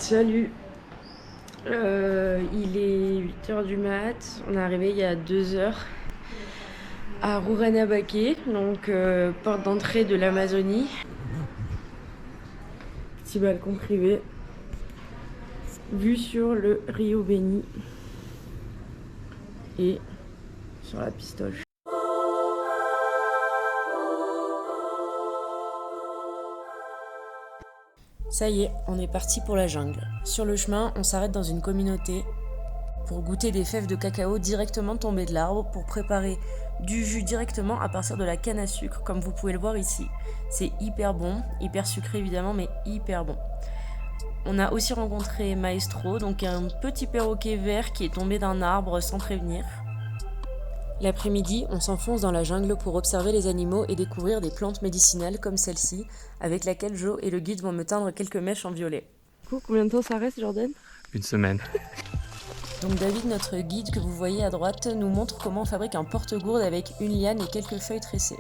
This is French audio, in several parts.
Salut, il est 8h du mat, on est arrivé il y a 2 heures à Rurrenabaque, donc porte d'entrée de l'Amazonie. Petit balcon privé, vue sur le Rio Beni et sur la Pistoche. Ça y est, on est parti pour la jungle. Sur le chemin, on s'arrête dans une communauté pour goûter des fèves de cacao directement tombées de l'arbre pour préparer du jus directement à partir de la canne à sucre, comme vous pouvez le voir ici. C'est hyper bon, hyper sucré évidemment, mais hyper bon. On a aussi rencontré Maestro, donc un petit perroquet vert qui est tombé d'un arbre sans prévenir. L'après-midi, on s'enfonce dans la jungle pour observer les animaux et découvrir des plantes médicinales comme celle-ci, avec laquelle Joe et le guide vont me teindre quelques mèches en violet. Combien de temps ça reste, Jordan ? Une semaine. Donc David, notre guide que vous voyez à droite, nous montre comment on fabrique un porte-gourde avec une liane et quelques feuilles tressées.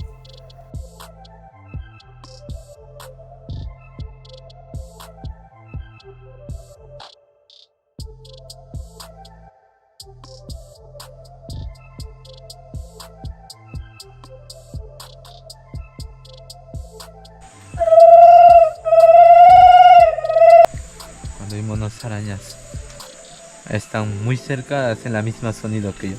Cuando hay monos arañas están muy cerca, hacen la misma sonido que yo.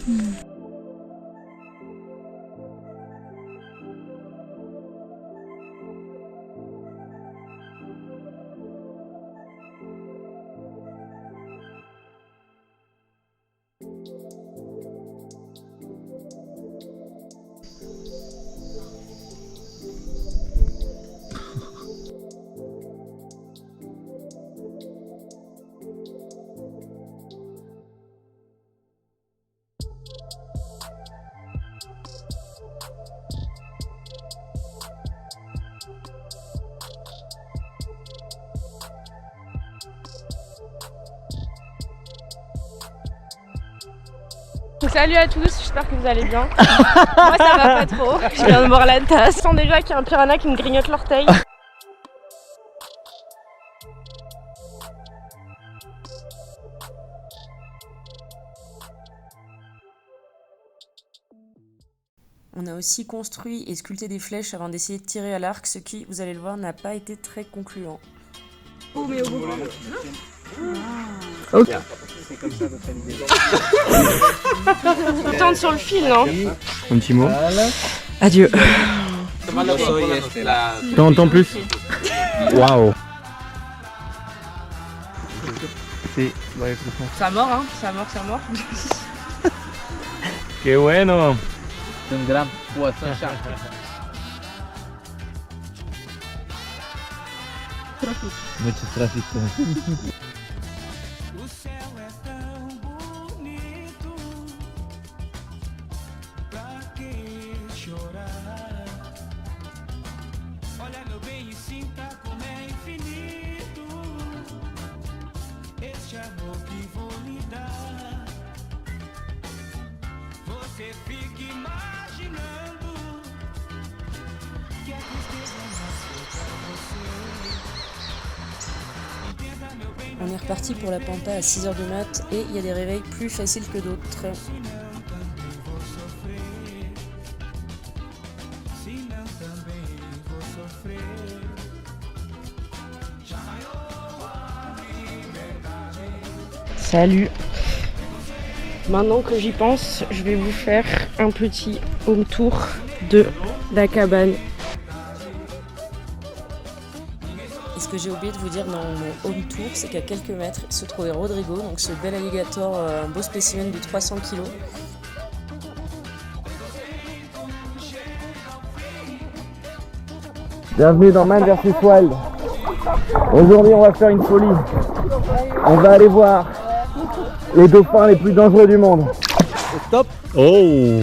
Salut à tous, j'espère que vous allez bien. Moi ça va pas trop, je viens de boire la tasse. Je sens déjà qu'il y a un piranha qui me grignote l'orteil. On a aussi construit et sculpté des flèches avant d'essayer de tirer à l'arc, ce qui, vous allez le voir, n'a pas été très concluant. Oh mais au bout. Ok. On tente sur le fil, non ? Un petit mot. Adieu. T'en entends plus? Waouh. Ça mort, hein ? Ça mort. Qué bueno. Un gran poisson shark. Mucho tráfico. O céu é tão bonito, pra que chorar? Olha meu bem e sinta como é infinito este amor que vou lhe dar. Você fica imaginando que a tristeza nasceu pra você. On est reparti pour la pampa à 6h du mat et il y a des réveils plus faciles que d'autres. Salut. Maintenant que j'y pense, je vais vous faire un petit home tour de la cabane. Et ce que j'ai oublié de vous dire dans mon home tour, c'est qu'à quelques mètres se trouvait Rodrigo, donc ce bel alligator, un beau spécimen de 300 kg. Bienvenue dans Man vs Wild. Aujourd'hui, on va faire une folie. On va aller voir les dauphins les plus dangereux du monde. Stop. Oh.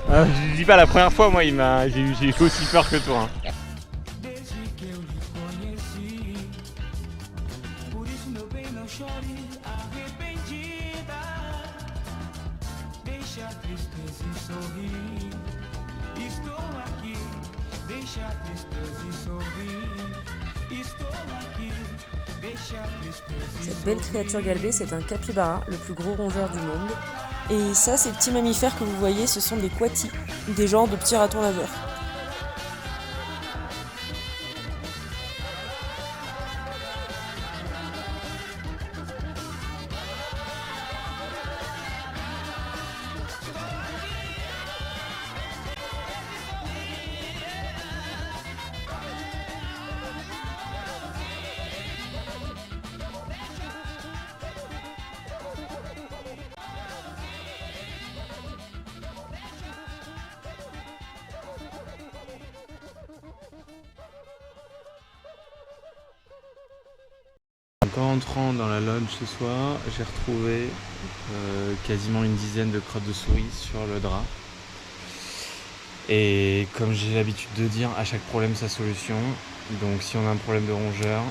Je dis pas, la première fois, moi, j'ai eu aussi peur que toi. Hein. chore arrependida. Deixa a tristeza e sorrir. Estou aqui. Deixa a tristeza e sorrir. Estou aqui. Deixa a tristeza e Cette belle créature galbée, c'est un capybara, le plus gros rongeur du monde. Et ça, ces petits mammifères que vous voyez, ce sont des coatis, des genres de petits ratons laveurs. Donc en rentrant dans la lodge ce soir, j'ai retrouvé quasiment une dizaine de crottes de souris sur le drap. Et comme j'ai l'habitude de dire, à chaque problème sa solution. Donc si on a un problème de rongeur,